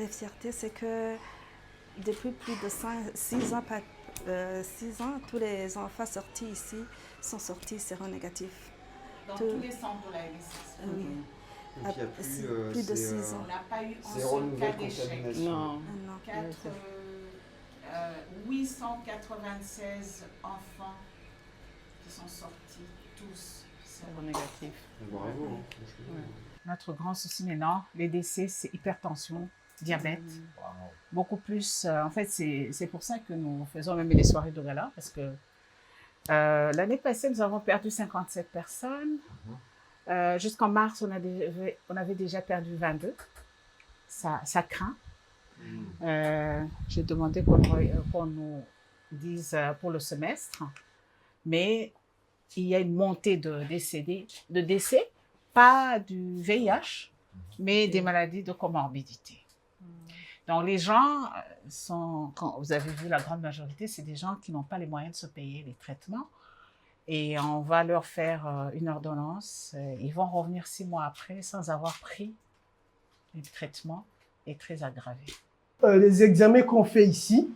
de fierté, c'est que depuis plus de 6 ans, 6 ans, tous les enfants sortis ici sont sortis séronégatifs. Dans tous les centres de la MSS. Oui. Donc il y a plus de 6 ans. On n'a pas eu un zéro seul nouvelle cas d'échec. contamination. Non. 896 enfants qui sont sortis, tous Séronégatifs. Bravo. Ouais. Notre grand souci maintenant, les décès, c'est hypertension, diabète. Beaucoup plus. En fait, c'est pour ça que nous faisons même les soirées de gala, parce que l'année passée, nous avons perdu 57 personnes. Jusqu'en mars, on avait déjà perdu 22. Ça craint. J'ai demandé qu'on nous dise pour le semestre, mais il y a une montée de décès, pas du VIH, mais des maladies de comorbidité. Donc les gens quand vous avez vu la grande majorité, c'est des gens qui n'ont pas les moyens de se payer les traitements. Et on va leur faire une ordonnance. Ils vont revenir 6 mois après sans avoir pris le traitement et très aggravé. Les examens qu'on fait ici,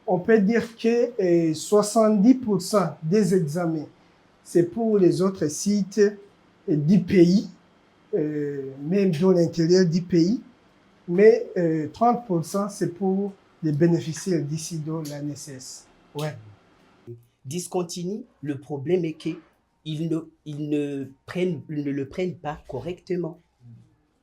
on peut dire que 70% des examens, c'est pour les autres sites du pays, même dans l'intérieur du pays. Mais 30%, c'est pour les bénéficiaires d'ici dans la NSS. Ouais. Discontinue, le problème est qu'ils ne le prennent pas correctement.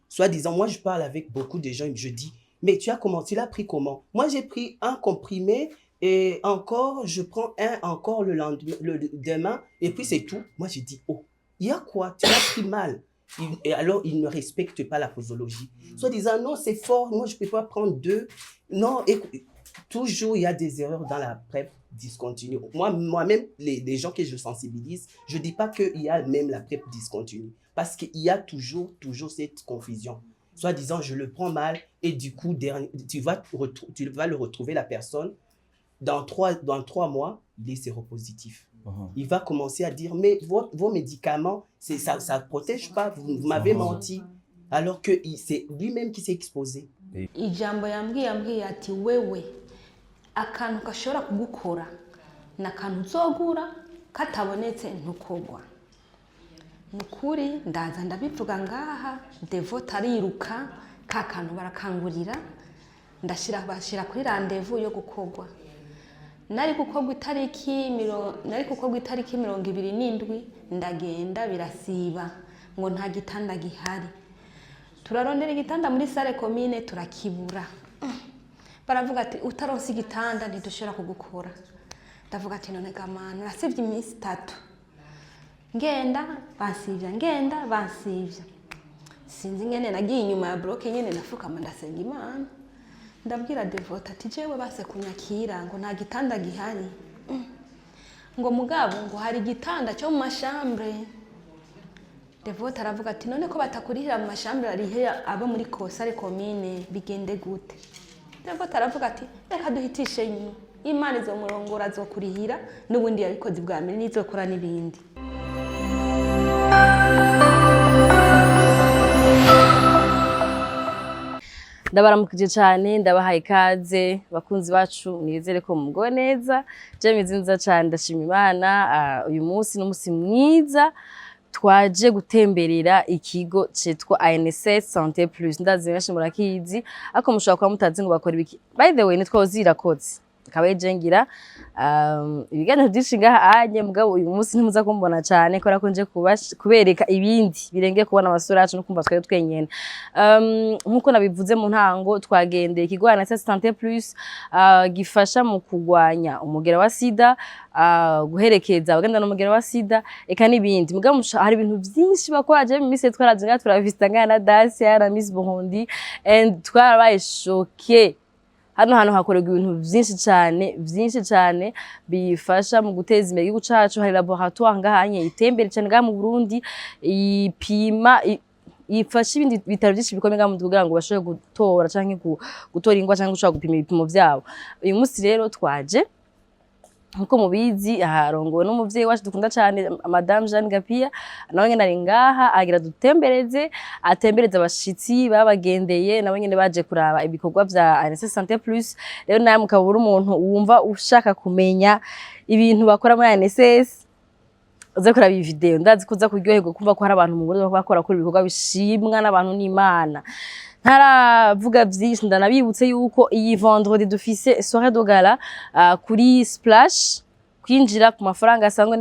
Soit disant, moi je parle avec beaucoup de gens et je dis, mais tu l'as pris comment? Moi j'ai pris un comprimé et encore, je prends un encore le demain et puis c'est tout. Moi j'ai dit, oh, il y a quoi? Tu l'as pris mal. Et alors, ils ne respectent pas la posologie. Soit disant, non, c'est fort, moi je ne peux pas prendre 2. Non, écoute, toujours il y a des erreurs dans la PrEP discontinue. Moi-même, les gens que je sensibilise, je ne dis pas qu'il y a même la PrEP discontinue. Parce qu'il y a toujours cette confusion. Soit disant, je le prends mal et du coup, tu vas le retrouver, la personne, dans 3 mois, il est séropositif. Il va commencer à dire, mais vos médicaments, ça ne protège pas, vous m'avez menti. Alors que c'est lui-même qui s'est exposé. Ijambo yambwiye ati wewe akantu gashobora kugukora n'akantu uzogura katabonetse ntukogwa. Nukuri ndaza ndabivuga ngaha Devot ariruka ka kantu barakangurira bashira kuri rendez-vous yo gukogwa. Nari gukogwa itariki 27 ndagenda birasiba ngo nta gitanda gihari. Turarondera igitanda muri sale commune turakibura. Baravuga ati utaronse igitanda ntidushobora kugukora. Ndavuga ati none gamana nasivye iminsi 3. Ngenda bansivya. Sinzi ngene nagiye inyuma ya bloke nyene nafukama ndasenga Imana. Ndabwira Devota ati jewe base kunyakira ngo nta gitanda gihari. Ngo mugabo ngo hari igitanda cyo mu mashambre. Devota aravuga ati none ko batakurihira mu mashambre arihe abo muri Kosare commune bigende gute. Devota aravuga ati reka duhitishe nyuma. Imana izomurongora azokurihira n'ubundi yabikoze bwa mbere nizokora n'ibindi. Ndabaramukije cyane ndabahaye ikaze bakunzi bacu nizere ko mugo neza je mizinza cyane ndashima Imana uyu munsi n'umunsi mwiza twaje gutemberera ikigo citwa ANSS Santé Plus ndazi benshi murakizi ako mushaka kwa mutazi ngo bakora ibiki by the way nitwozira kozi kabaye jengira ibiganiro byinshi ngaha anye mugabo uyu munsi ntimuza kumbona cyane kora ko nje kubereka ibindi birenge kubona abasura yacu no kumva twari twenyene nkuko nabivuze mu ntango twagendeye ikigo ANSS Santé Plus gifasha mu kugwanya umugera wa sida guherekeza abagenda n'umugera wa sida eka nibindi mugabo hari ibintu byinshi bakwaje mu mise twarazinga turavista ngana na Dacia na Miss Burundi and twarabaye choqué. Hano hakorerwa ibintu byinshi cyane bifasha mu guteza imbere igihugu cacu. Hari laboratoire ngahanye itembere cyane ngaha mu Burundi ipima ifasha ibindi bitaro byinshi bikomeye ngaha mu kugira ngo bashobore gutora canke gutora ingwa canke gushobora gupima ibipimo byabo. Uyu munsi rero twaje nkuko mubizi harongowe n'umuvyeyi wacu dukunda cyane Madame Jeanne Gapia nawe nyene ari ngaha agira dutembereze atembereza abashitsi babagendeye nawe nyene baje kuraba ibikorwa vya ANSS Santé Plus rero nawe mukabura umuntu wumva ushaka kumenya ibintu bakora muri ANSS uze kuraba iyi video ndazi kuza kuryoherwa kumva ko hari abantu mu Burundi bakora kuri ibikorwa bishimwa n'abantu n'Imana ntaravuga vyinshi ndanabibutse yuko iyi vendredi dufise soirée de gala kuri Splash kwinjira ku mafaranga asanzwe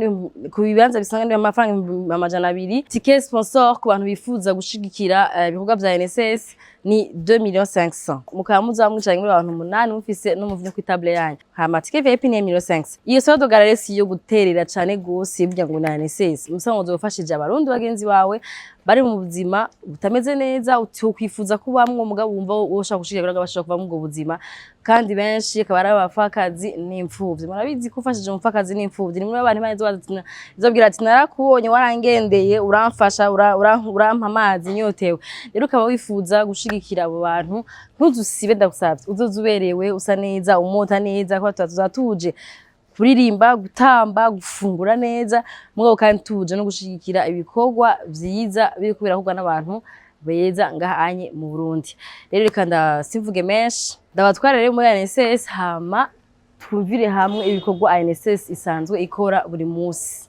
ku bibanza bisanzwe n'amafaranga 200 ticket sponsor ku bantu bifuza gushigikira ibikorwa vya ANSS ni 2,500,000 mukaba muzamwicaye muri abantu 8 mufise n'umuvunyi ku table yanyu hama ticket VIP ni 1,500,000 iyo soirée de gala resi yo guterera cane gose burya ngo na ANSS musango uzofashije abarundi bagenzi bawe bari mu buzima butameze neza ukwifuza kubamwe mugabo wumva woshaka gushigikira bashaka kuva mu bwo buzima kandi benshi akaba ari abafakazi n'imfuvyi murabizi ko ufashije umufakazi n'imfuvyi ni muri abantu bazi izobwira ati narakubonye warangendeye uramfasha urampa amazi nyotewe rero ukaba wifuza gushigikira abo bantu ntuzusibe ndagusabye uzozuberewe usa neza umota neza ko tuzatuje kuririmba gutamba gufungura neza mugabo kandi tuje no gushigikira ibikorwa vyiza biri kubirakorwa n'abantu beza ngahanye mu Burundi rero reka ndasimvuge menshi ndabatwara rero muri ANSS hama twumvire hamwe ibikorwa ANSS isanzwe ikora buri munsi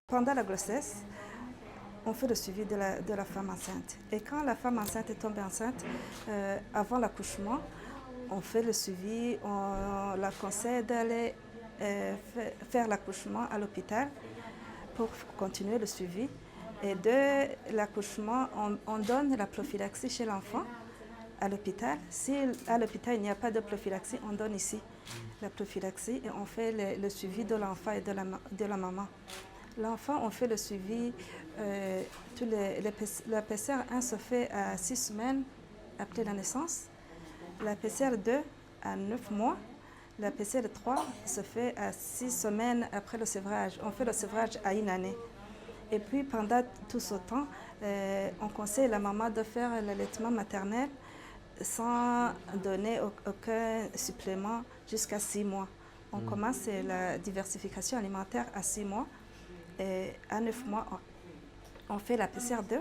Pendant la grossesse, on fait le suivi de la femme enceinte. Et quand la femme enceinte est tombée enceinte, avant l'accouchement, on fait le suivi, on la conseille d'aller faire l'accouchement à l'hôpital pour continuer le suivi. Et de l'accouchement, on donne la prophylaxie chez l'enfant à l'hôpital. Si à l'hôpital il n'y a pas de prophylaxie, on donne ici la prophylaxie et on fait le suivi de l'enfant et de la maman. L'enfant, on fait le suivi, la PCR1 se fait à 6 semaines après la naissance, la PCR2 à 9 mois, la PCR3 se fait à 6 semaines après le sevrage. On fait le sevrage à 1 année. Et puis pendant tout ce temps, on conseille la maman de faire l'allaitement maternel sans donner aucun supplément jusqu'à 6 mois. On commence la diversification alimentaire à 6 mois. Et à 9 mois, on fait la PCR2.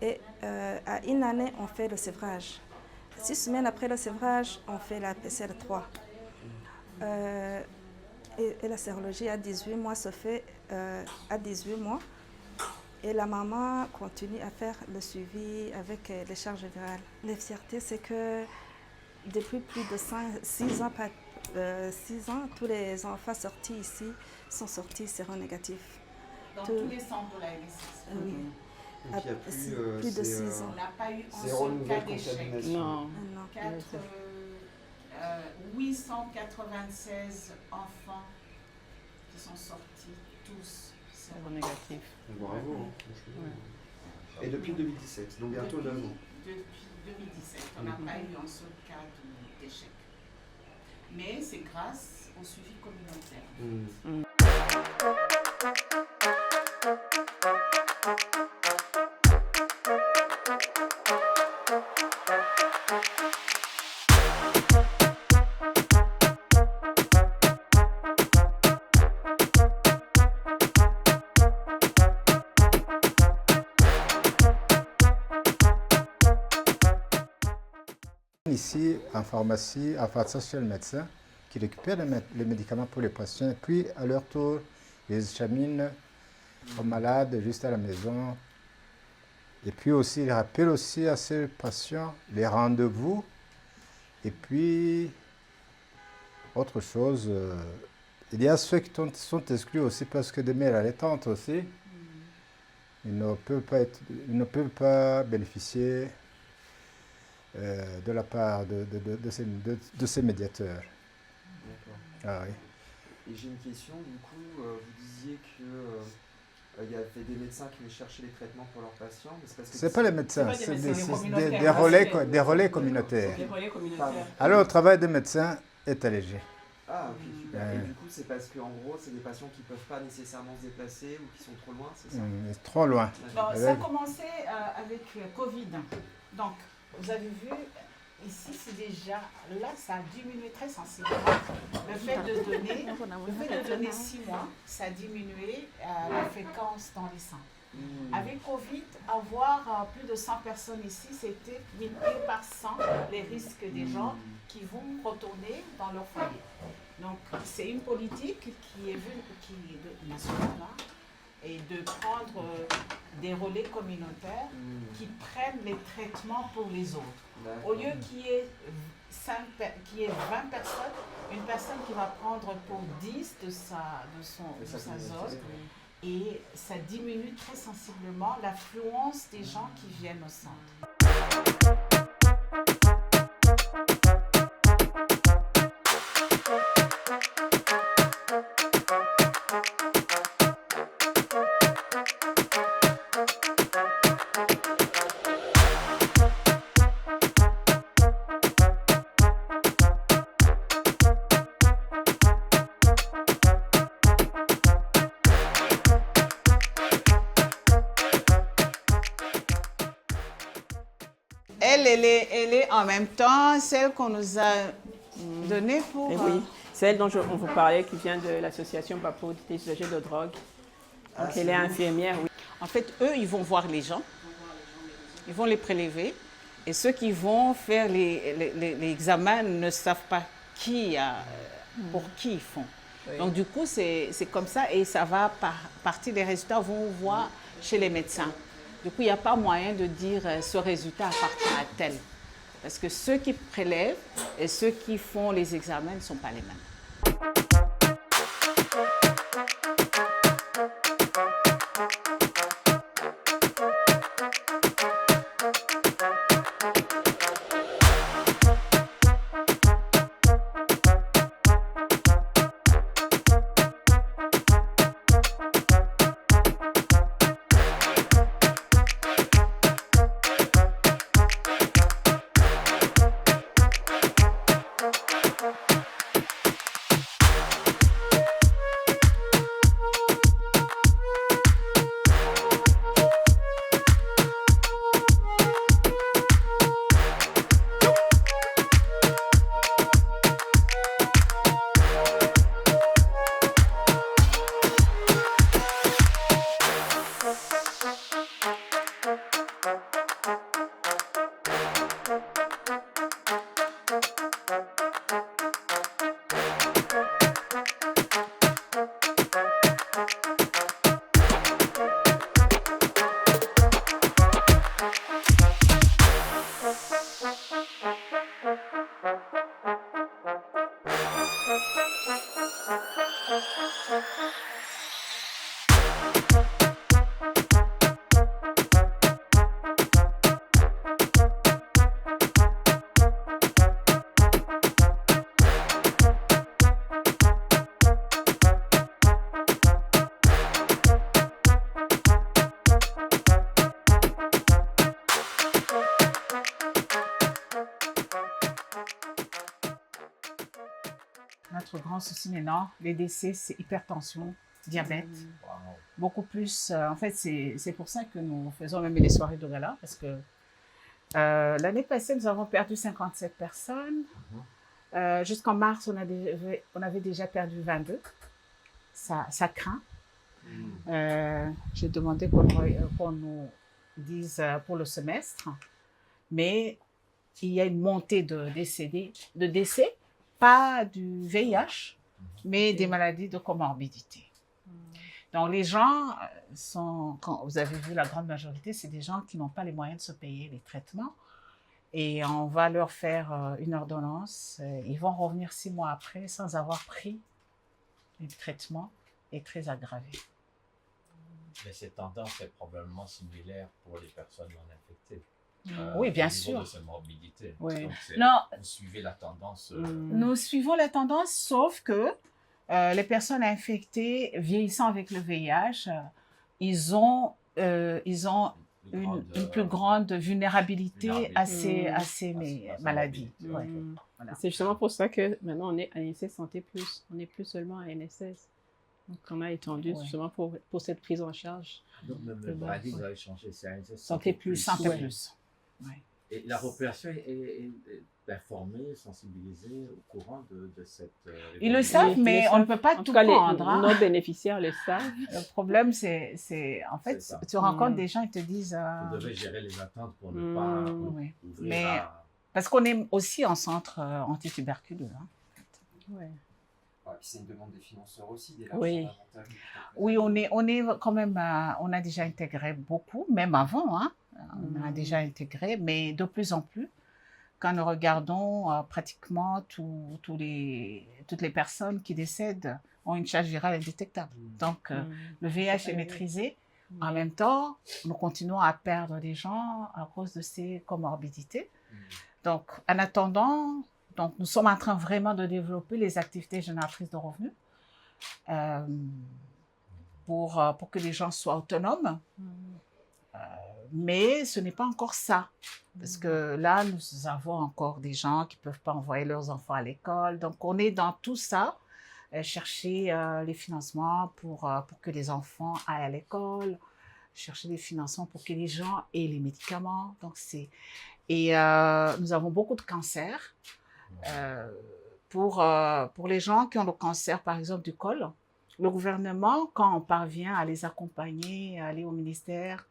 Et à 1 année, on fait le sévrage. 6 semaines après le sévrage, on fait la PCR3. Et la sérologie à 18 mois se fait à 18 mois. Et la maman continue à faire le suivi avec les charges virales. La fierté, c'est que depuis plus de 6 ans, 6 ans, tous les enfants sortis ici sont sortis séronégatifs. Dans tous les centres de la LSS. Oui. Donc, il y a Plus de 6 ans. On n'a pas eu un zéro seul cas nouvelle d'échec. contamination. Non. Non. 896 enfants qui sont sortis, tous Négatif. Bravo. Hein, franchement. Et depuis 2017, donc bientôt 9 ans. Depuis 2017, on n'a pas eu un seul cas d'échec. Mais c'est grâce au suivi communautaire. Ici, en pharmacie, en face chez le médecin qui récupère les médicaments pour les patients, puis à leur tour, les examinent aux malades juste à la maison. Et puis aussi, il rappelle aussi à ces patients les rendez-vous. Et puis, autre chose, il y a ceux qui sont exclus aussi parce que des mères allaitantes aussi, ils ne peuvent pas bénéficier de la part de ces médiateurs. D'accord. Ah oui. Et j'ai une question, du coup, vous disiez que il y avait des médecins qui venaient chercher les traitements pour leurs patients. C'est pas les médecins, C'est pas des c'est médecins, des communautaires. relais communautaires. Les relais communautaires. Pardon. Alors le travail des médecins est allégé. Ah, ok, super. Ouais. Et du coup, c'est parce qu'en gros, c'est des patients qui ne peuvent pas nécessairement se déplacer ou qui sont trop loin, c'est ça? C'est trop loin. D'accord. Bon, ça a commencé avec Covid. Donc, vous avez vu, ici, c'est déjà, là, ça a diminué très sensiblement. Le fait de donner 6 mois, ça a diminué la fréquence dans les centres. Avec Covid, avoir plus de 100 personnes ici, c'était multiplié par 100 les risques des gens qui vont retourner dans leur foyer. Donc, c'est une politique qui est nationale, hein, et de prendre des relais communautaires qui prennent les traitements pour les autres. Au lieu qu'il y ait 20 personnes, une personne qui va prendre pour 10 de sa zone, et ça diminue très sensiblement l'affluence des gens qui viennent au centre. Elle est en même temps celle qu'on nous a donnée pour... Et oui, celle dont on vous parlait qui vient de l'association Papo des usagers de drogue. Donc elle est infirmière, oui. En fait, eux, ils vont voir les gens, ils vont les prélever, et ceux qui vont faire les examens ne savent pas pour qui ils font. Oui. Donc du coup, c'est comme ça, et ça va partir des résultats vont voir chez les médecins. Du coup, il n'y a pas moyen de dire ce résultat appartient à tel. Parce que ceux qui prélèvent et ceux qui font les examens ne sont pas les mêmes. Notre grand souci maintenant, les décès, c'est hypertension, diabète. Beaucoup plus, en fait, c'est pour ça que nous faisons même les soirées de gala, parce que l'année passée, nous avons perdu 57 personnes. Jusqu'en mars, on avait déjà perdu 22. Ça craint. J'ai demandé qu'on nous dise pour le semestre, mais il y a une montée de décès, pas du VIH, mais des maladies de comorbidité. Donc les gens quand vous avez vu la grande majorité, c'est des gens qui n'ont pas les moyens de se payer les traitements. Et on va leur faire une ordonnance. Ils vont revenir 6 mois après sans avoir pris le traitement et très aggravé. Mais cette tendance est probablement similaire pour les personnes non infectées. Oui, bien au niveau sûr. de ces morbidités. Oui. Donc, Non. vous suivez la tendance. Nous suivons la tendance, sauf que les personnes infectées vieillissant avec le VIH, ils ont une plus grande vulnérabilité à ces maladies. Ouais. Voilà. C'est justement pour ça que maintenant on est à NSS Santé Plus. On n'est plus seulement à NSS. Donc on a étendu justement pour cette prise en charge. Donc le paradigme va changer. C'est NSS Santé Plus. Santé Plus. Ouais. Et la population est informée, sensibilisée, au courant de cette... Ils le savent, mais on ne peut pas tout prendre. Nos bénéficiaires le savent. Le problème, c'est en fait, tu rencontres des gens, ils te disent... Vous devez gérer les attentes pour ne pas ouvrir mais, parce qu'on est aussi en centre antituberculeux. Hein. Ouais, c'est une demande des financeurs aussi. Oui, on est quand même... on a déjà intégré beaucoup, même avant, hein. On a déjà intégré, mais de plus en plus, quand nous regardons pratiquement toutes les personnes qui décèdent ont une charge virale indétectable. Donc, le VIH est maîtrisé. En même temps, nous continuons à perdre des gens à cause de ces comorbidités. Donc, en attendant, nous sommes en train vraiment de développer les activités génératrices de revenus pour que les gens soient autonomes. Mais ce n'est pas encore ça, parce que là, nous avons encore des gens qui ne peuvent pas envoyer leurs enfants à l'école. Donc, on est dans tout ça, chercher les financements pour que les enfants aillent à l'école, chercher des financements pour que les gens aient les médicaments. Donc, et nous avons beaucoup de cancers. Pour les gens qui ont le cancer, par exemple, du col, le gouvernement, quand on parvient à les accompagner, à aller au ministère,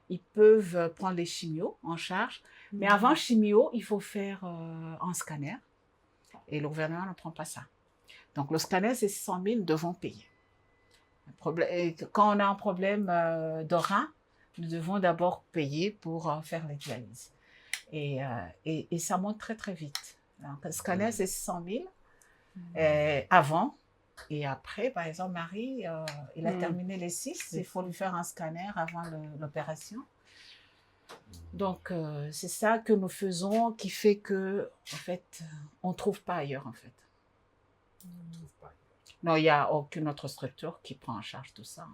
ils peuvent prendre les chimios en charge. Mais avant chimio, il faut faire un scanner. Et le gouvernement ne prend pas ça. Donc, le scanner, c'est 100 000, nous devons payer. Quand on a un problème de rein, nous devons d'abord payer pour faire les dialyses. Et ça monte très, très vite. Donc, le scanner, c'est 100 000 avant. Et après, par exemple, Marie, il a terminé les 6, il faut lui faire un scanner avant l'opération. Donc, c'est ça que nous faisons qui fait que, en fait, on ne trouve pas ailleurs, en fait. Non, il n'y a aucune autre structure qui prend en charge tout ça.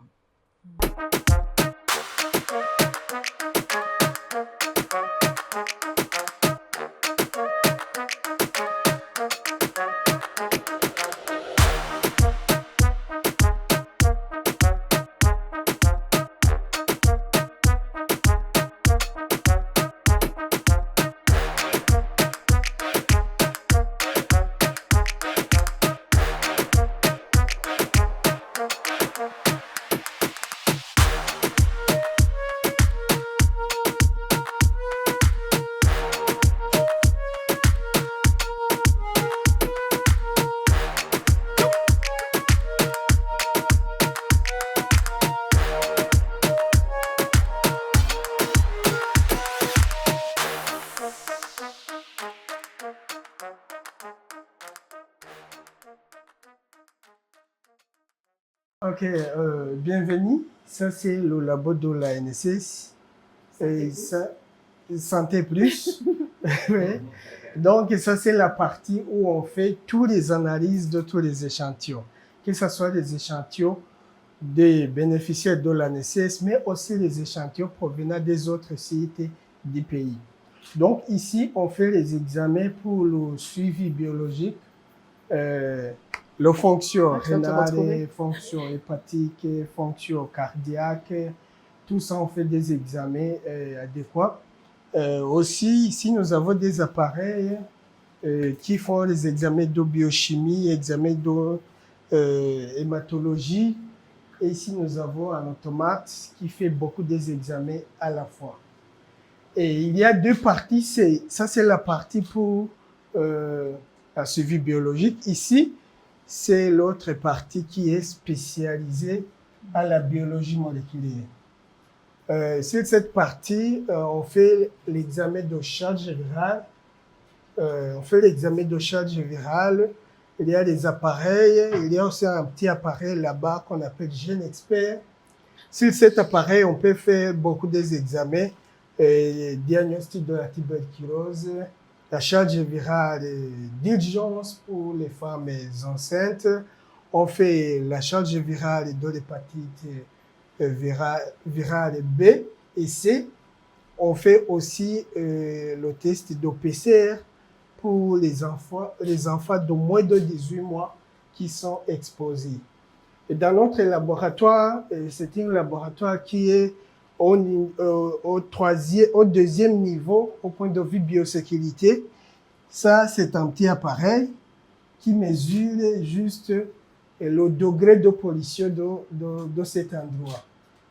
Ok, bienvenue. Ça, c'est le labo de la NSS. Et ça, Santé Plus. Ouais. Donc, ça, c'est la partie où on fait toutes les analyses de tous les échantillons. Que ce soit des échantillons des bénéficiaires de la NSS, mais aussi les échantillons provenant des autres sites du pays. Donc, ici, on fait les examens pour le suivi biologique Les fonctions Ah, tu vas te rénales, retrouver. fonctions hépatiques, fonctions cardiaques, tout ça, on fait des examens adéquats. Aussi, ici, nous avons des appareils qui font les examens de biochimie, examens de hématologie. Et ici, nous avons un automate qui fait beaucoup des examens à la fois. Et il y a deux parties. Ça, c'est la partie pour la suivi biologique. Ici, c'est l'autre partie qui est spécialisée à la biologie moléculaire. Sur cette partie, on fait l'examen de charge virale. On fait l'examen de charge virale. Il y a des appareils. Il y a aussi un petit appareil là-bas qu'on appelle GeneXpert. Sur cet appareil, on peut faire beaucoup des examens. Diagnostic de la tuberculose, la charge virale d'urgence pour les femmes enceintes. On fait la charge virale de l'hépatite virale B et C. On fait aussi le test de PCR pour les enfants de moins de 18 mois qui sont exposés. Et dans notre laboratoire, c'est un laboratoire qui est au deuxième niveau au point de vue biosécurité. Ça, c'est un petit appareil qui mesure juste le degré de pollution de cet endroit.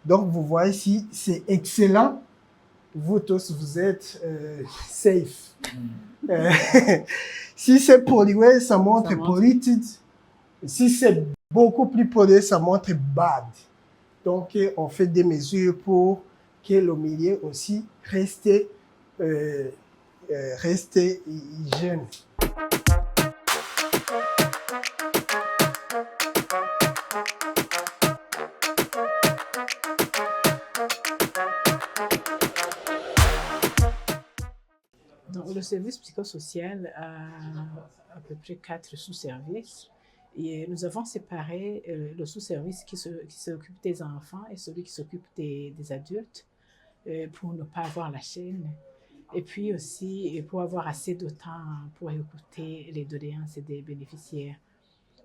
Donc, vous voyez ici, c'est excellent. Vous tous, vous êtes safe. Si c'est pollué, ça montre polluted. Si c'est beaucoup plus pollué, ça montre bad. Donc, on fait des mesures pour que le milieu aussi reste hygiène. Donc, le service psychosocial a à peu près 4 sous-services. Et nous avons séparé le sous-service qui s'occupe des enfants et celui qui s'occupe des adultes pour ne pas avoir la chaîne. Et puis aussi pour avoir assez de temps pour écouter les doléances des bénéficiaires.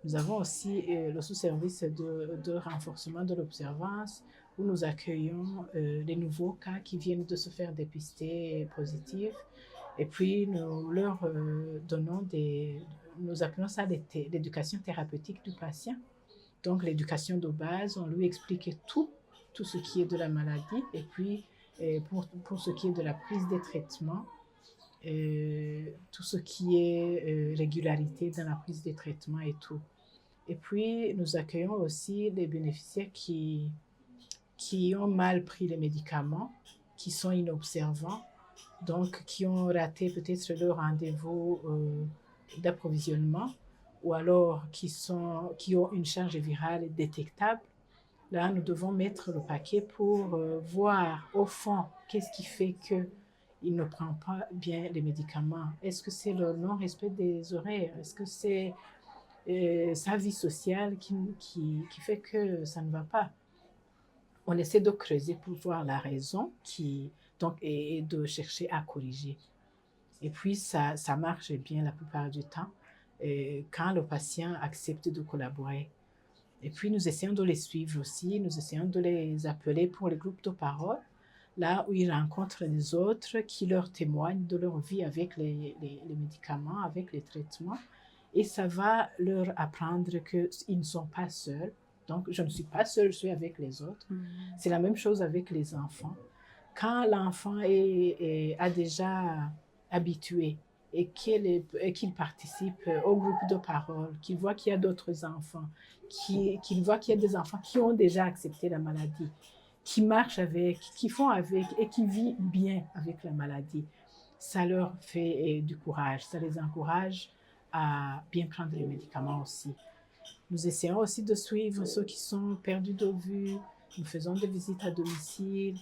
Nous avons aussi le sous-service de renforcement de l'observance où nous accueillons les nouveaux cas qui viennent de se faire dépister positifs. Et puis, nous leur donnons nous appelons ça l'éducation thérapeutique du patient. Donc, l'éducation de base, on lui explique tout ce qui est de la maladie. Et puis, pour ce qui est de la prise des traitements, tout ce qui est régularité dans la prise des traitements et tout. Et puis, nous accueillons aussi les bénéficiaires qui ont mal pris les médicaments, qui sont inobservants, donc qui ont raté peut-être leur rendez-vous d'approvisionnement ou alors qui ont une charge virale détectable. Là, nous devons mettre le paquet pour voir au fond qu'est-ce qui fait qu'il ne prend pas bien les médicaments. Est-ce que c'est le non-respect des horaires? Est-ce que c'est sa vie sociale qui fait que ça ne va pas? On essaie de creuser pour voir la raison et de chercher à corriger. Et puis, ça marche bien la plupart du temps quand le patient accepte de collaborer. Et puis, nous essayons de les suivre aussi. Nous essayons de les appeler pour les groupes de parole, là où ils rencontrent les autres qui leur témoignent de leur vie avec les médicaments, avec les traitements. Et ça va leur apprendre qu'ils ne sont pas seuls. Donc, je ne suis pas seule, je suis avec les autres. C'est la même chose avec les enfants. Quand l'enfant a déjà habitué et qu'il participe au groupe de parole, qu'il voit qu'il y a d'autres enfants, qu'il voit qu'il y a des enfants qui ont déjà accepté la maladie, qui marchent avec, qui font avec et qui vivent bien avec la maladie, ça leur fait du courage, ça les encourage à bien prendre les médicaments aussi. Nous essayons aussi de suivre ceux qui sont perdus de vue. Nous faisons des visites à domicile.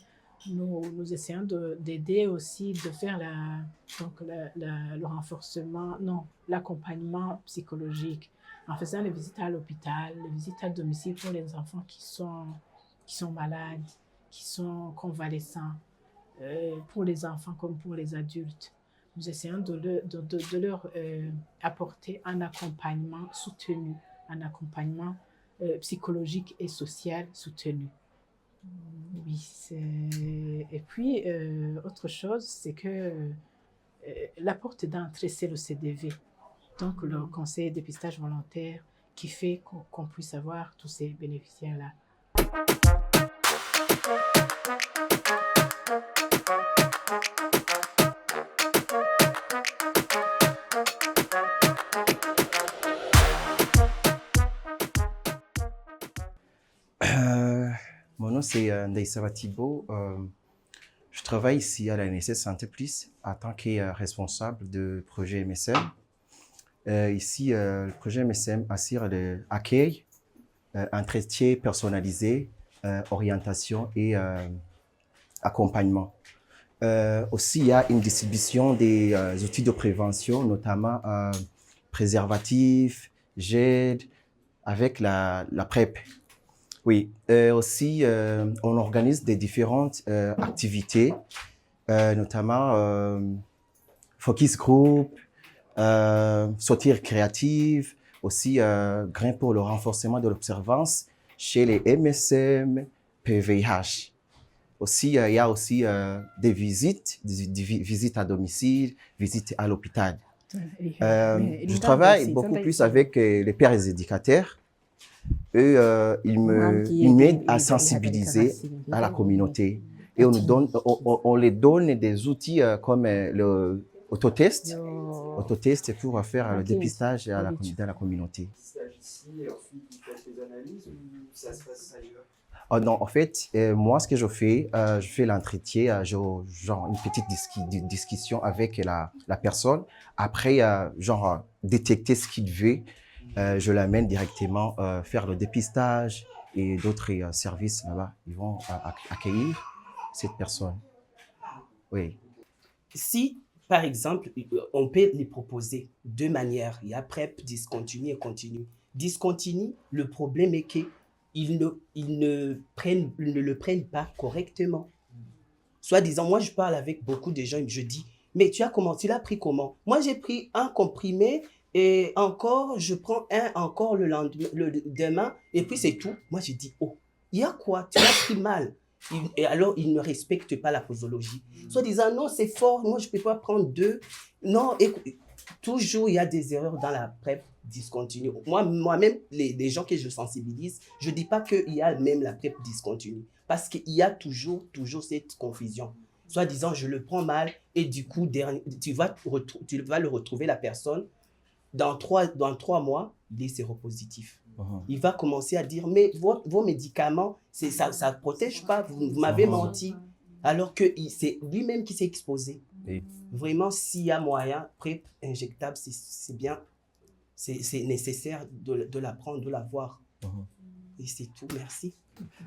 Nous essayons d'aider aussi, de faire le renforcement, l'accompagnement psychologique en faisant les visites à l'hôpital, les visites à domicile pour les enfants qui sont malades, qui sont convalescents, pour les enfants comme pour les adultes. Nous essayons de leur apporter un accompagnement soutenu un accompagnement psychologique et social soutenu. Oui, et puis autre chose, c'est que la porte d'entrée, c'est le CDV, donc le conseil de dépistage volontaire, qui fait qu'on puisse avoir tous ces bénéficiaires-là. Mon nom c'est Ndaïsava Thibault. Je travaille ici à la NSS Santé Plus en tant que responsable de projet MSM. Ici, le projet MSM assure l'accueil, entretien personnalisé, orientation et accompagnement. Aussi, il y a une distribution des outils de prévention, notamment préservatifs, gel, avec la PrEP. Oui, aussi, on organise des différentes activités, notamment focus group, sortie créative, aussi grain pour le renforcement de l'observance chez les MSM, PVH. Aussi, il y a aussi des visites à domicile, visites à l'hôpital. Je travaille beaucoup plus avec les pères éducateurs. Eux, ils m'aident à sensibiliser à la communauté. Et on les donne des outils comme le autotest pour faire le dépistage dans la communauté. Ici, et ensuite vous faites les analyses ou ça se passe ailleurs? Oh non, en fait, moi, ce que je fais l'entretien, genre une petite discussion avec la personne. Après, genre, détecter ce qu'il veut, je l'amène directement faire le dépistage et d'autres services là-bas. Ils vont accueillir cette personne. Oui. Si, par exemple, on peut les proposer deux manières. Il y a PrEP, discontinu et continu. Discontinu, le problème est qu'ils ne le prennent pas correctement. Soit disant, moi je parle avec beaucoup de gens et je dis, mais tu l'as pris comment? Moi j'ai pris un comprimé et encore, je prends un encore le lendemain et puis c'est tout. Moi je dis, oh, il y a quoi? Tu l'as pris mal. Et alors, ils ne respectent pas la posologie. Soit disant, non, c'est fort, moi je ne peux pas prendre deux. Non, écoute, toujours il y a des erreurs dans la PrEP discontinue. Moi-même, les gens que je sensibilise, je ne dis pas qu'il y a même la PrEP discontinue. Parce qu'il y a toujours cette confusion. Soit disant, je le prends mal et du coup, tu vas le retrouver, la personne, dans 3 mois, il est séropositif. Il va commencer à dire, mais vos médicaments, ça ne protège pas, vous m'avez menti. Alors que c'est lui-même qui s'est exposé. Oui. Vraiment, s'il y a moyen, PrEP injectable, c'est bien, c'est nécessaire de la prendre, de la voir. Et c'est tout, merci.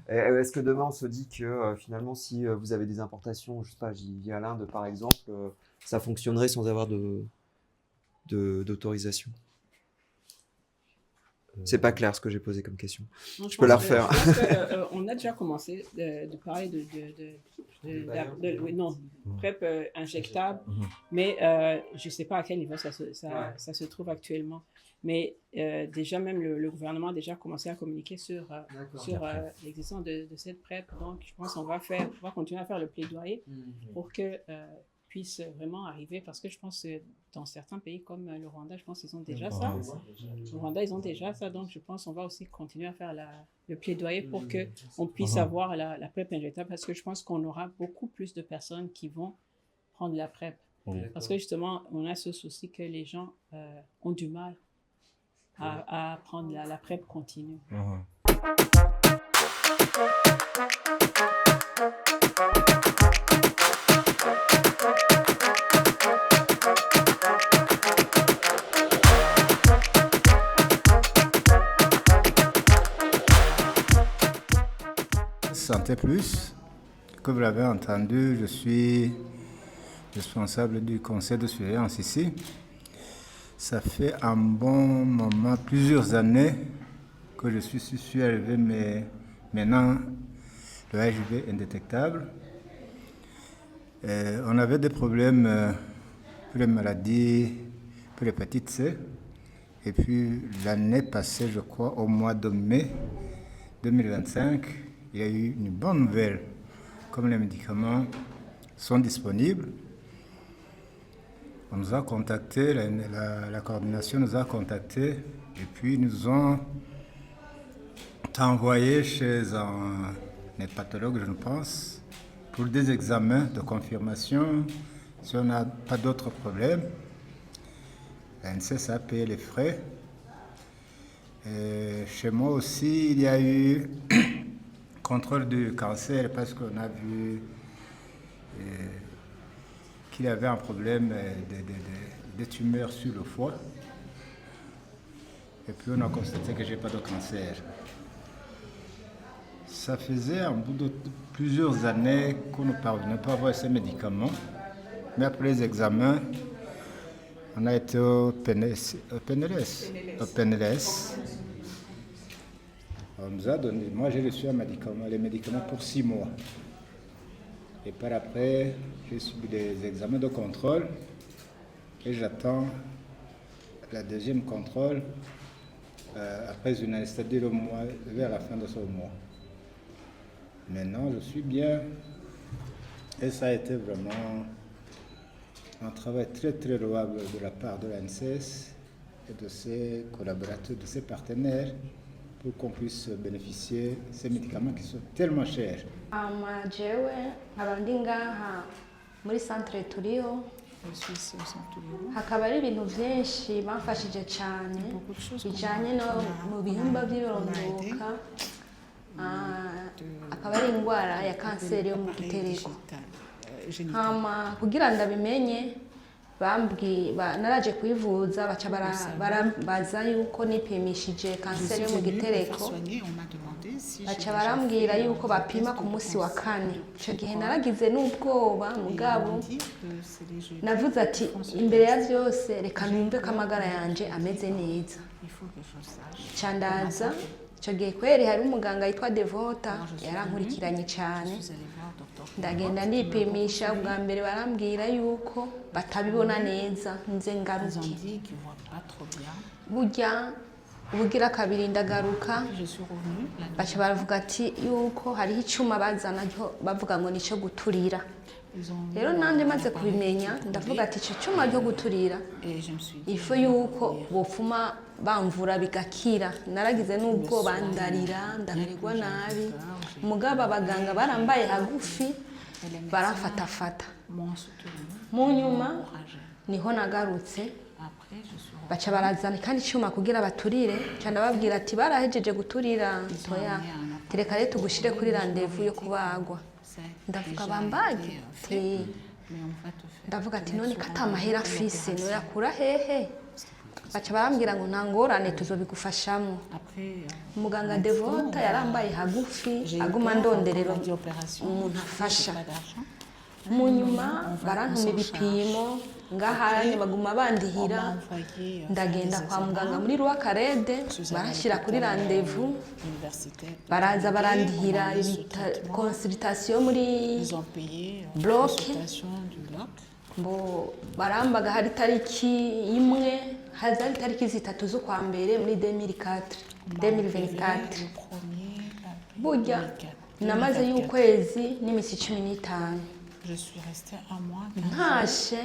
Est-ce que demain on se dit que finalement si vous avez des importations, je sais pas, via l'Inde par exemple, ça fonctionnerait sans avoir d'autorisation? C'est pas clair ce que j'ai posé comme question. Non, je peux la refaire. On a déjà commencé de parler PrEP injectable, mais je ne sais pas à quel niveau ça se trouve actuellement. Mais déjà même le gouvernement a déjà commencé à communiquer sur l'existence de cette PrEP. Donc je pense qu'on va continuer à faire le plaidoyer pour que puisse vraiment arriver, parce que je pense que dans certains pays comme le Rwanda, je pense qu'ils ont déjà ça. Le Rwanda, ils ont déjà ça, donc je pense qu'on va aussi continuer à faire le plaidoyer pour qu'on puisse avoir la PrEP injectable, parce que je pense qu'on aura beaucoup plus de personnes qui vont prendre la PrEP. Parce que justement, on a ce souci que les gens ont du mal à prendre la PrEP continue. Santé Plus, comme vous l'avez entendu, je suis responsable du conseil de surveillance ici. Ça fait un bon moment, plusieurs années, que je suis surélevé, mais maintenant, le HIV est indétectable. On avait des problèmes pour les maladies, pour l'hépatite C. Et puis l'année passée, je crois, au mois de mai 2025, il y a eu une bonne nouvelle. Comme les médicaments sont disponibles, on nous a contactés, la coordination nous a contactés et puis nous ont envoyé chez un hépatologue, je pense, pour des examens de confirmation si on n'a pas d'autres problèmes. L'ANSES a payé les frais. Et chez moi aussi, il y a eu contrôle du cancer parce qu'on a vu qu'il y avait un problème de tumeurs sur le foie. Et puis on a constaté que je n'ai pas de cancer. Ça faisait un bout de plusieurs années qu'on ne parvenait pas à avoir ces médicaments. Mais après les examens, on a été au PNLS. On nous a donné, moi j'ai reçu les médicaments pour 6 mois. Et par après, j'ai subi des examens de contrôle et j'attends la deuxième contrôle après une anesthésie vers la fin de ce mois. Maintenant, je suis bien et ça a été vraiment un travail très très louable de la part de l'ANSES et de ses collaborateurs, de ses partenaires pour qu'on puisse bénéficier de ces médicaments qui sont tellement chers. jewe nkaba ndi ngaha muri centre turiho hakaba ari ibintu byinshi bamfashije cyane bijyanye no mu bihimba by'irondoka akaba ari indwara ya kanseri yo mu gitereko hama kugira ndabimenye naraje kwivuza baca barambaza yuko nipimishije kanseri yo mu gitereko baca barambwira yuko bapima ku munsi wa 4 icyo gihe naragize n'ubwoba mugabo navuze ati imbere ya byose reka numve ko amagara yanje ameze neza candaza icyo gihe kweri hari umuganga yitwa Devota yarankurikiranye cyane ndagenda ndipimisha ubwa mbere barambwira yuko batabibona neza nze ngaruke burya ubugira kabiri ndagaruka baca baravuga ati yuko hariho icyuma bazana bavuga ngo nicyo guturira rero nanjye maze kubimenya ndavuga ati icyo cyuma cyo guturira ifu yuko bopfuma bamvura bigakira naragize n'ubwo bandarira ndamererwa nabi mugabo abaganga barambaye hagufi barafatafata mu nyuma niho nagarutse baca barazana kandi icyuma kugira baturire cyane babwira ati barahejeje guturira toya tereka rero tugushire kuri randevu yo kubagwa ndavuga bambage ndavuga ati none katamahera afise no yakura hehe baca barambwira ngo nta ngorane tuzobigufashamo umuganga Devota yarambaye hagufi aguma ndonderero umuntu afasha mu nyuma barantuma ibipimo ngahanye baguma bandihira ndagenda kwa muganga muri Rwakarede barashyira kuri randevu baraza barandihira consultation muri bloc mbo barambaga hari tariki imwe hazari tariki 3 zo kwa mbere muri 2024 burya namaze y'ukwezi n'imisi 15 ntashe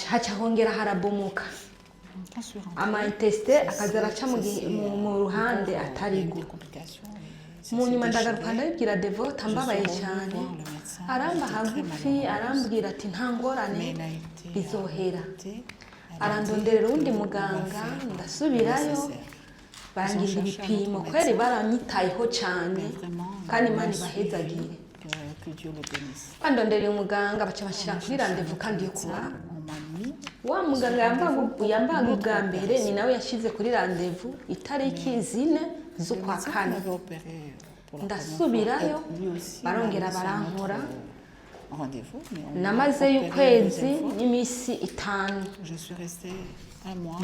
haca hongera harabomoka ama-intestin akaza araca mu ruhande atarigo mu nyuma ndagaruka ndabibwira Devota mbabaye cyane aramba hagufi arambwira ati nta ngorane bizohera arandonderera undi muganga ndasubirayo barangirira ibipimo kweri baranyitayeho cyane kandi Imana ibahezagire bandonderera umuganga baca bashyira kuri randevu kandi yo kubaga wa muganga yambaga ubwa mbere ni nawe yashyize kuri randevu itariki 4 z'ukwa 4 ndasubirayo barongera barankora namaze y'ukwezi n'imisi 5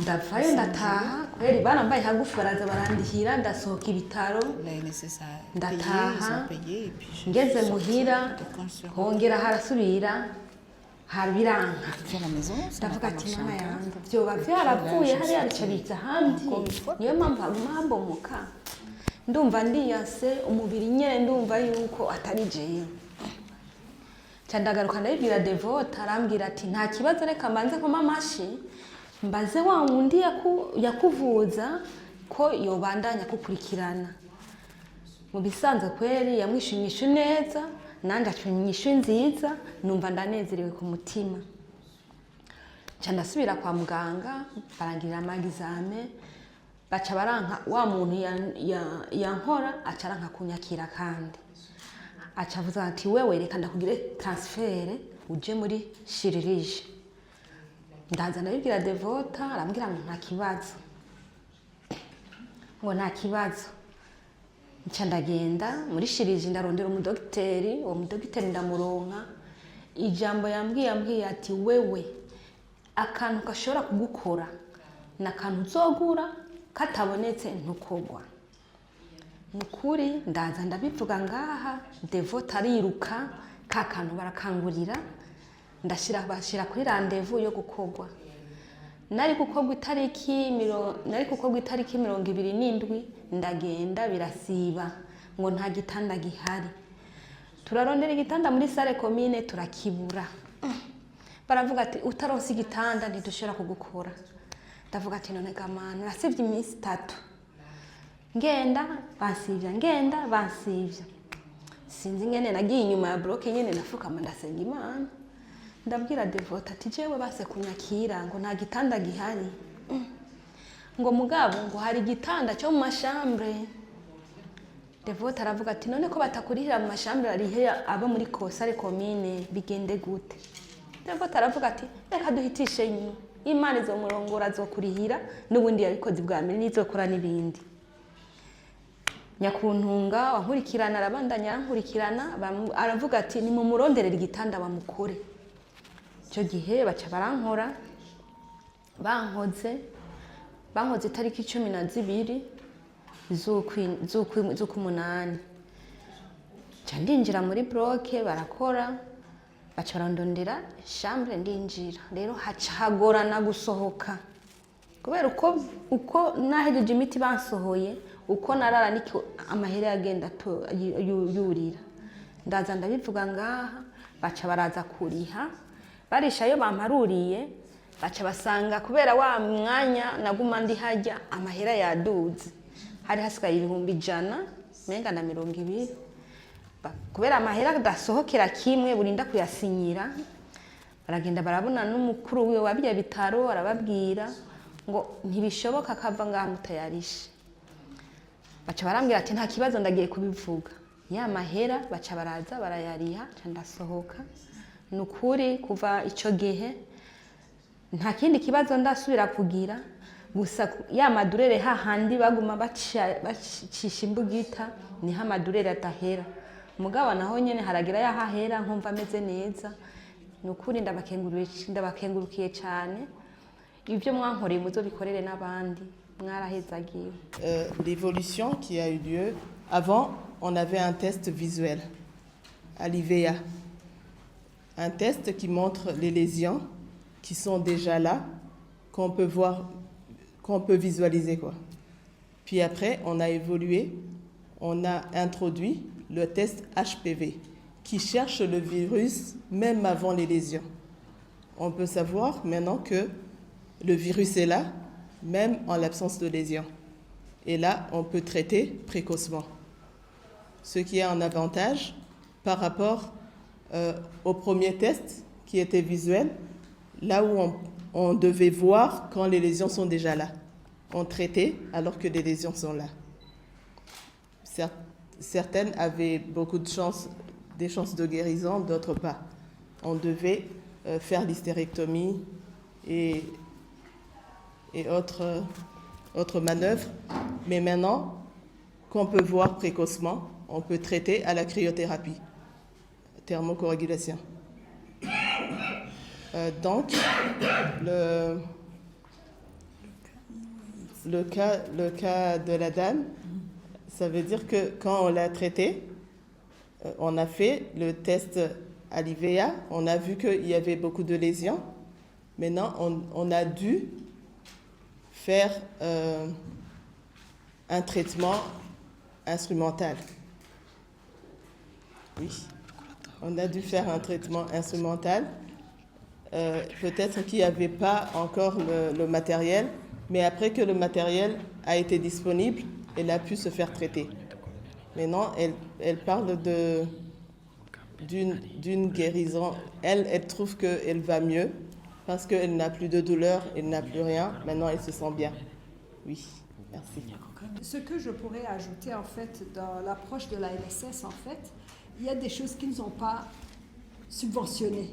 ndavayo ndataha kweri barambaye hagufi baraza barandihira ndasohoka ibitaro ndataha ngeze muhira hongera harasubira biranka ndavuga ati mama yanjye byoba byarapfuye hariya bica biza ahandi niyo mpamvu haguma habomoka ndumva ndiyase umubiri nyine ndumva yuko atari jewe ndagaruka ndabibwira Devote arambwira ati nta kibazo reka mbanze nkoma amashi mbaze wa wundi yakuvuza ko yobandanya kukurikirana mu bisanzwe kweri yamwishunyisha neza nanjye acunyisha nziza numva ndanezerewe ku mutima ndasubira kwa muganga barangirira amagizame baca baranka wa muntu yankora aca aranka kunyakira kandi aca avuga ati wewe reka ndakugire transfert uje muri chirurgie ndaza ndabibwira Devote arambwira ngo nta kibazo ngo nta kibazo nca ndagenda muri chirurgie ndarondera umudokiteri uwo mudokiteri ndamuronka ijambo yambwiye ati wewe akantu gashobora kugukora n'akantu uzogura katabonetse ntukogwa nukuri ndaza ndabivuga ngaha Devote ariruka ka kantu barakangurira bashira kuri rendez-vous yo gukogwa nari gukogwa itariki 27 ndagenda birasiba ngo nta gitanda gihari turarondera igitanda muri salle commune turakibura baravuga ati utaronse igitanda ntidushobora kugukora ndavuga ati none gamana nasivye iminsi 3 ngenda bansivya sinzi ngene nagiye inyuma ya bloke nyene nafukama ndasenga Imana ndabwira Devote ati jewe base kunyakira ngo nta gitanda gihari ngo mugabo ngo hari igitanda cyo mu mashambre Devote aravuga ati none ko batakurihira mu mashambre arihe aba muri kosare commune bigende gute Devote aravuga ati reka duhitishe Imana izo murongora zo kurihira n'ubundi yabikoze bwa mbere nizokora n'ibindi nyakuntunga wankurikirana arabandanya ankurikirana aravuga ati ni mu muronderera igitanda bamukore cyo gihe baca barankora bankoze itariki 12 z'ukumunani ca ndinjira muri bloke barakora baca barandondera chambre ndinjira rero haca hagorana gusohoka kubera uko nahejeje imiti bansohoye uko narara niko amahera yagenda yurira ndaza ndabivuga ngaha baca baraza kuriha barishayo bamparuriye baca basanga kubera wa mwanya naguma ndi hajya amahera yaduze hari hasigaye 100 menga na 200 kubera amahera dasohokera kimwe burinda kuyasinyira baragenda barabona n'umukuru wiwe wabya bitaro arababwira ngo ntibishoboka kava ngaha mutayarishe baca barambwira ati nta kibazo ndagiye kubivuga ya mahera baca baraza barayariha ndasohoka nukuri kuva ico gihe nta kindi kibazo ndasubira kugira gusa ya madurere hahandi baguma bacisha imbugita ni ha madurere atahera mugabo naho nyene haragira ya hahera nkumva ameze neza nukuri ndabakengurukiye cyane ibyo mwankoreye muzo bikorere n'abandi mwarahezagiye. L'évolution qui a eu lieu avant, on avait un test visuel à l'IVA, un test qui montre les lésions qui sont déjà là, qu'on peut voir, qu'on peut visualiser quoi. Puis après, on a évolué, on a introduit le test HPV qui cherche le virus même avant les lésions. On peut savoir maintenant que le virus est là, même en l'absence de lésions. Et là, on peut traiter précocement. Ce qui est un avantage par rapport au premier test qui était visuel, là où on devait voir quand les lésions sont déjà là. On traitait alors que les lésions sont là. Certaines avaient beaucoup de chances, des chances de guérison, d'autres pas. On devait faire l'hystérectomie et autres manœuvres. Mais maintenant, qu'on peut voir précocement, on peut traiter à la cryothérapie, thermocoagulation. Donc, le cas de la dame, ça veut dire que quand on l'a traité, on a fait le test à l'IVEA, on a vu qu'il y avait beaucoup de lésions. Maintenant, on a dû faire un traitement instrumental. Oui, on a dû faire un traitement instrumental. Peut-être qu'il n'y avait pas encore le matériel, mais après que le matériel a été disponible, elle a pu se faire traiter. Maintenant, elle parle d'une guérison. Elle trouve qu'elle va mieux parce qu'elle n'a plus de douleur, elle n'a plus rien. Maintenant, elle se sent bien. Oui, merci. Ce que je pourrais ajouter, en fait, dans l'approche de la LSS, en fait, il y a des choses qui ne sont pas subventionnées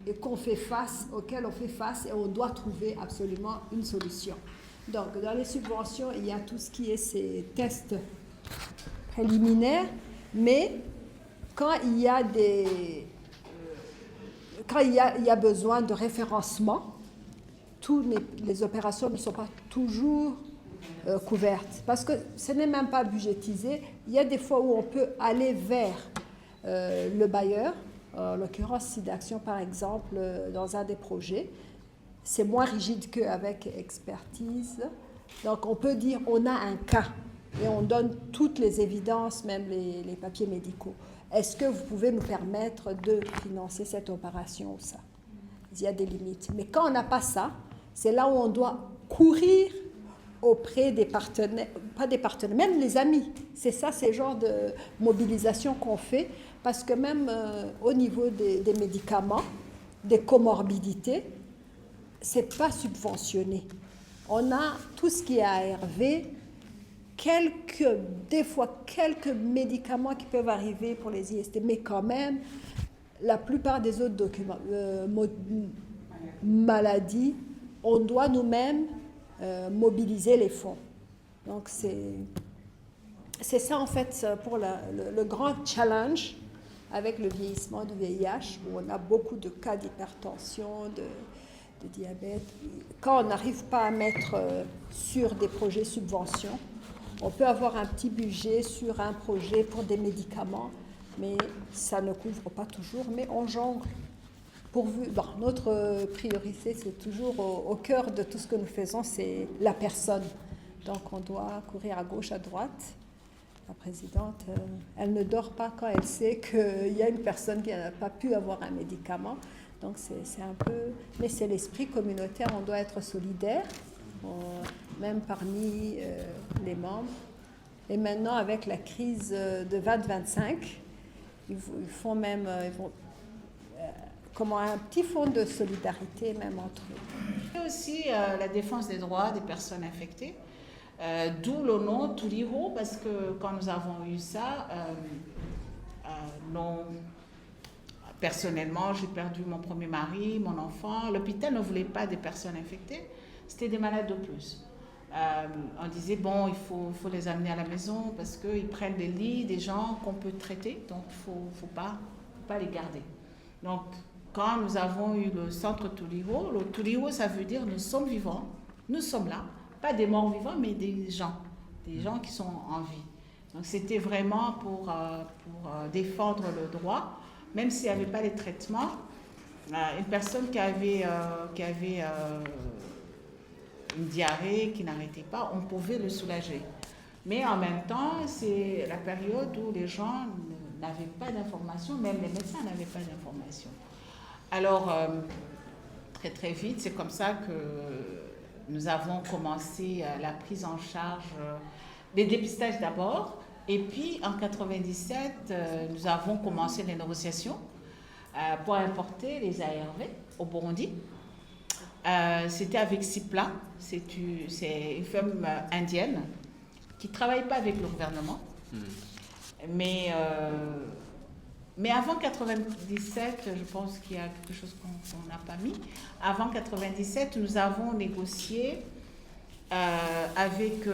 et auxquelles on fait face et on doit trouver absolument une solution. Donc, dans les subventions, il y a tout ce qui est ces tests préliminaires, mais quand il y a besoin de référencement, toutes les opérations ne sont pas toujours couvertes, parce que ce n'est même pas budgétisé. Il y a des fois où on peut aller vers le bailleur, en l'occurrence SIDAction par exemple, dans un des projets. C'est moins rigide qu'avec expertise. Donc on peut dire on a un cas et on donne toutes les évidences, même les papiers médicaux. Est-ce que vous pouvez nous permettre de financer cette opération ou ça? Il y a des limites. Mais quand on n'a pas ça, c'est là où on doit courir auprès des partenaires, pas des partenaires, même les amis. C'est ça, c'est le genre de mobilisation qu'on fait, parce que même au niveau des médicaments, des comorbidités, c'est pas subventionné. On a tout ce qui est ARV, des fois quelques médicaments qui peuvent arriver pour les IST, mais quand même, la plupart des autres maladies, on doit nous-mêmes mobiliser les fonds. Donc c'est ça en fait pour le grand challenge avec le vieillissement du VIH, où on a beaucoup de cas d'hypertension, de diabète. Quand on n'arrive pas à mettre sur des projets subventions, on peut avoir un petit budget sur un projet pour des médicaments, mais ça ne couvre pas toujours, mais on jongle. Notre priorité, c'est toujours au cœur de tout ce que nous faisons, c'est la personne. Donc on doit courir à gauche, à droite. La présidente, elle ne dort pas quand elle sait qu'il y a une personne qui n'a pas pu avoir un médicament. Donc c'est un peu... Mais c'est l'esprit communautaire, on doit être solidaire, même parmi les membres. Et maintenant, avec la crise de 2025, ils font même... comment un petit fonds de solidarité même entre eux. Et aussi la défense des droits des personnes infectées, d'où le nom Tuliho, parce que quand nous avons eu ça, personnellement, j'ai perdu mon premier mari, mon enfant. L'hôpital ne voulait pas des personnes infectées, c'était des malades de plus. On disait, bon, il faut les amener à la maison parce qu'ils prennent des lits, des gens qu'on peut traiter, donc il ne faut pas les garder. Donc, quand nous avons eu le centre Tuliho, le Tuliho, ça veut dire nous sommes vivants, nous sommes là, pas des morts vivants, mais des gens qui sont en vie. Donc c'était vraiment pour défendre le droit, même s'il n'y avait pas les traitements. Une personne qui avait une diarrhée qui n'arrêtait pas, on pouvait le soulager. Mais en même temps, c'est la période où les gens n'avaient pas d'informations, même les médecins n'avaient pas d'informations. Alors, très très vite, c'est comme ça que nous avons commencé la prise en charge des dépistages d'abord. Et puis, en 1997, nous avons commencé les négociations pour importer les ARV au Burundi. C'était avec Cipla, c'est une femme indienne qui ne travaille pas avec le gouvernement. Mais avant 1997, je pense qu'il y a quelque chose qu'on n'a pas mis. Avant 1997, nous avons négocié avec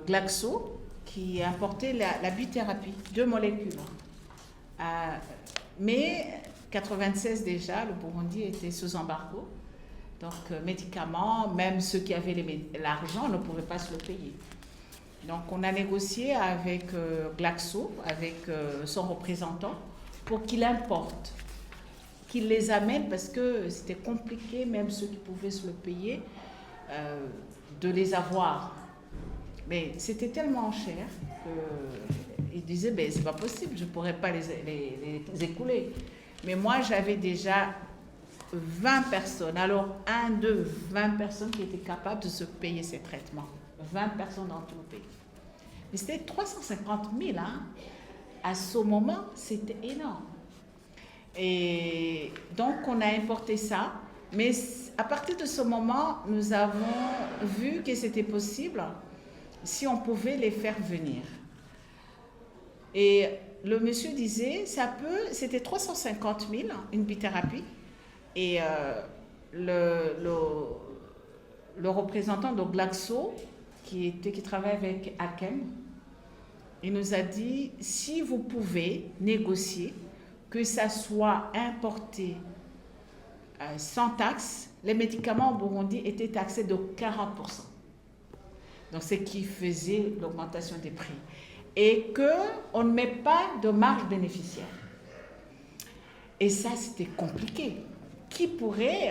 Glaxo, qui importait la buthérapie, 2 molécules. Mais 1996 déjà, le Burundi était sous embargo. Donc, médicaments, même ceux qui avaient l'argent ne pouvaient pas se le payer. Donc, on a négocié avec Glaxo, avec son représentant, pour qu'il importe, qu'il les amène, parce que c'était compliqué, même ceux qui pouvaient se le payer, de les avoir. Mais c'était tellement cher qu'ils disaient, ben, c'est pas possible, je ne pourrais pas les écouler. Mais moi, j'avais déjà 20 personnes, alors 20 personnes qui étaient capables de se payer ces traitements. 20 personnes dans tout le pays. Mais c'était 350 000, hein. À ce moment, c'était énorme. Et donc, on a importé ça. Mais à partir de ce moment, nous avons vu que c'était possible si on pouvait les faire venir. Et le monsieur disait, c'était 350 000, une bithérapie. Et le représentant de Glaxo, qui travaille avec Hakem, il nous a dit, si vous pouvez négocier que ça soit importé sans taxe, les médicaments au Burundi étaient taxés de 40%. Donc, ce qui faisait l'augmentation des prix. Et qu'on ne met pas de marge bénéficiaire. Et ça, c'était compliqué. Qui pourrait,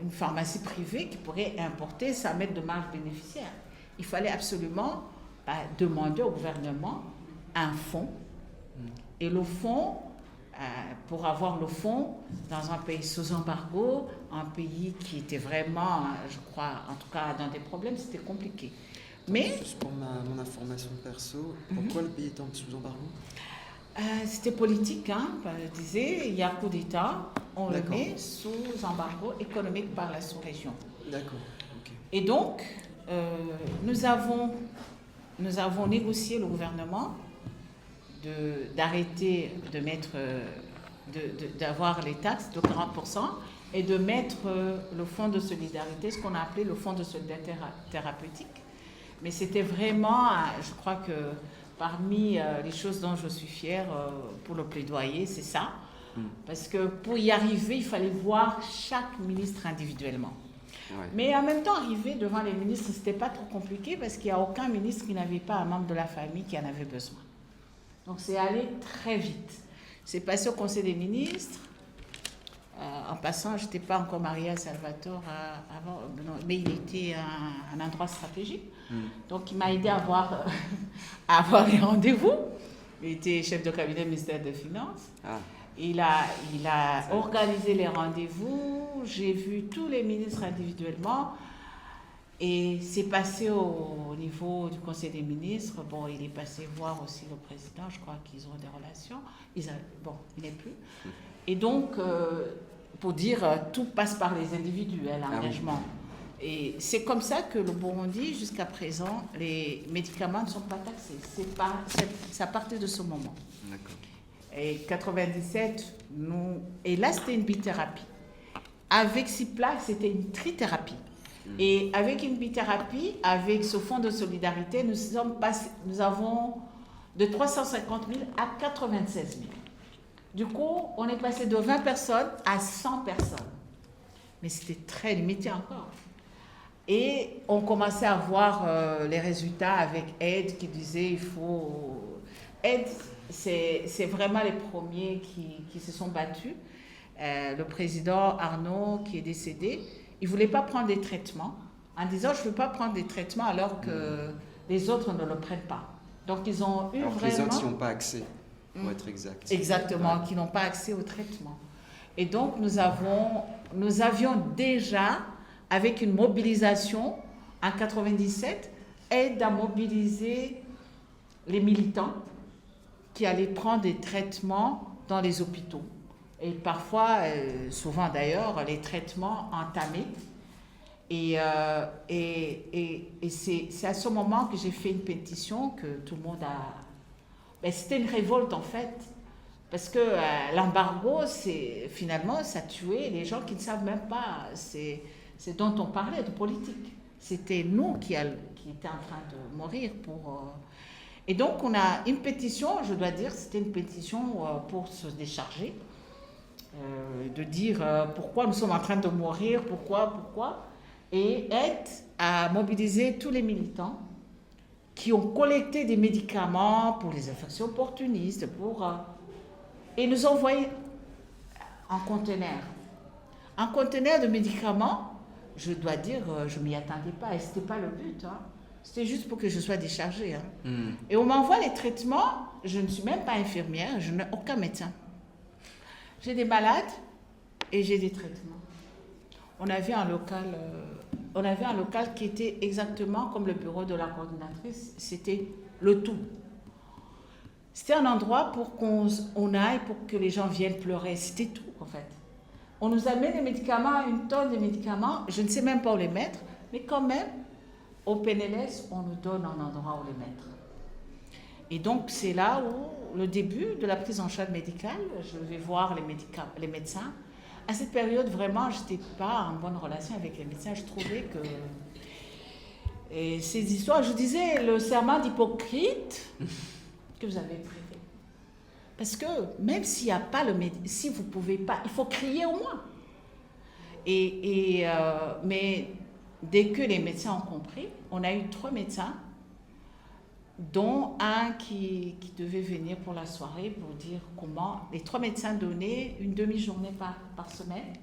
une pharmacie privée, qui pourrait importer sans mettre de marge bénéficiaire? Il fallait absolument demander au gouvernement un fonds. Et le fonds, pour avoir le fonds dans un pays sous embargo, un pays qui était vraiment, je crois, en tout cas dans des problèmes, c'était compliqué. Mais, juste pour mon information perso, pourquoi le pays est sous embargo? C'était politique, hein. Je disais, il y a coup d'État, on le met sous embargo économique par la sous-région. D'accord. Et donc, nous avons négocié le gouvernement d'arrêter de mettre, d'avoir les taxes de 40% et de mettre le fonds de solidarité, ce qu'on a appelé le fonds de solidarité thérapeutique. Mais c'était vraiment, je crois que parmi les choses dont je suis fière pour le plaidoyer, c'est ça. Parce que pour y arriver, il fallait voir chaque ministre individuellement. Ouais. Mais en même temps, arriver devant les ministres, ce n'était pas trop compliqué parce qu'il n'y a aucun ministre qui n'avait pas un membre de la famille qui en avait besoin. Donc c'est allé très vite. C'est passé au Conseil des ministres. En passant, je n'étais pas encore mariée à Salvatore avant, mais il était un endroit stratégique. Donc il m'a aidé à avoir les rendez-vous. Il était chef de cabinet du ministère des Finances. Il a organisé les rendez-vous. J'ai vu tous les ministres individuellement. Et c'est passé au niveau du Conseil des ministres. Bon, il est passé voir aussi le président. Je crois qu'ils ont des relations. Il n'est plus. Et donc, pour dire, tout passe par les individus, l'engagement. Et c'est comme ça que le Burundi, jusqu'à présent, les médicaments ne sont pas taxés. Ça partait de ce moment. D'accord. Et 97, et là, c'était une bithérapie. Avec Cipla, c'était une trithérapie. Et avec une bithérapie, avec ce fonds de solidarité, nous avons de 350 000 à 96 000. Du coup, on est passé de 20 personnes à 100 personnes. Mais c'était très limité encore. Et on commençait à voir les résultats avec Aide qui disait Aide, c'est vraiment les premiers qui se sont battus. Le président Arnaud, qui est décédé, il ne voulait pas prendre des traitements en disant « je ne veux pas prendre des traitements alors que les autres ne le prennent pas ». Donc, ils ont eu alors vraiment... que les autres n'y ont pas accès, pour être exact. Exactement, qui n'ont pas accès au traitement. Et donc, nous avions déjà, avec une mobilisation en 97, aide à mobiliser les militants qui allaient prendre des traitements dans les hôpitaux. Et parfois, souvent d'ailleurs, les traitements entamés. Et c'est à ce moment que j'ai fait une pétition que tout le monde a... c'était une révolte en fait. Parce que l'embargo, finalement, ça tuait les gens qui ne savent même pas. C'est dont on parlait, de politique. C'était nous qui étions en train de mourir pour... Et donc, on a une pétition, je dois dire, c'était une pétition pour se décharger. De dire pourquoi nous sommes en train de mourir, pourquoi. Et aide à mobiliser tous les militants qui ont collecté des médicaments pour les infections opportunistes, et nous envoyaient en conteneur. Un conteneur de médicaments, je dois dire, je ne m'y attendais pas et ce n'était pas le but. Hein. C'était juste pour que je sois déchargée. Hein. Et on m'envoie les traitements, je ne suis même pas infirmière, je n'ai aucun médecin. J'ai des malades et j'ai des traitements. On avait un local qui était exactement comme le bureau de la coordinatrice, c'était le tout. C'était un endroit pour qu'on aille, pour que les gens viennent pleurer, c'était tout en fait. On nous amène des médicaments, une tonne de médicaments, je ne sais même pas où les mettre, mais quand même, au PNLS, on nous donne un endroit où les mettre. Et donc, c'est là où le début de la prise en charge médicale, je vais voir les médecins. À cette période, vraiment, je n'étais pas en bonne relation avec les médecins. Je trouvais que... Et ces histoires, je disais, le serment d'Hippocrate que vous avez privé. Parce que même s'il n'y a pas le médecin, si vous ne pouvez pas, il faut crier au moins. Mais dès que les médecins ont compris, on a eu 3 médecins, dont un qui devait venir pour la soirée pour dire comment. Les 3 médecins donnaient une demi-journée par semaine.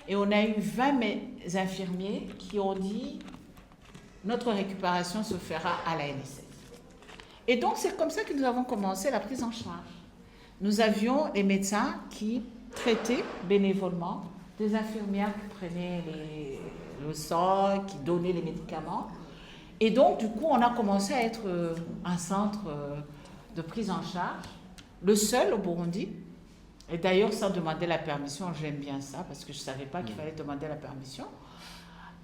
Et on a eu 20 infirmiers qui ont dit notre récupération se fera à la NSF. Et donc c'est comme ça que nous avons commencé la prise en charge. Nous avions des médecins qui traitaient bénévolement, des infirmières qui prenaient le sang, qui donnaient les médicaments. Et donc, du coup, on a commencé à être un centre de prise en charge, le seul au Burundi. Et d'ailleurs, sans demander la permission, j'aime bien ça, parce que je ne savais pas qu'il fallait demander la permission.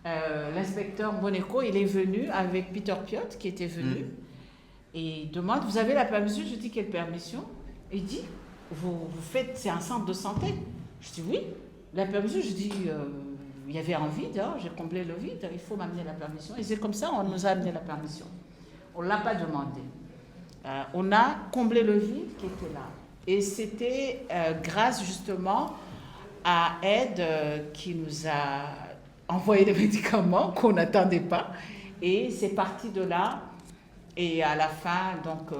L'inspecteur Boneko, il est venu avec Peter Piot, qui était venu, et il demande, vous avez la permission? Je dis, quelle permission? Il dit, vous faites, c'est un centre de santé? Je dis, oui. La permission, je dis... il y avait un vide, hein, j'ai comblé le vide, il faut m'amener la permission. Et c'est comme ça qu'on nous a amené la permission. On ne l'a pas demandé. On a comblé le vide qui était là. Et c'était grâce justement à Ed qui nous a envoyé des médicaments qu'on n'attendait pas. Et c'est parti de là. Et à la fin, donc,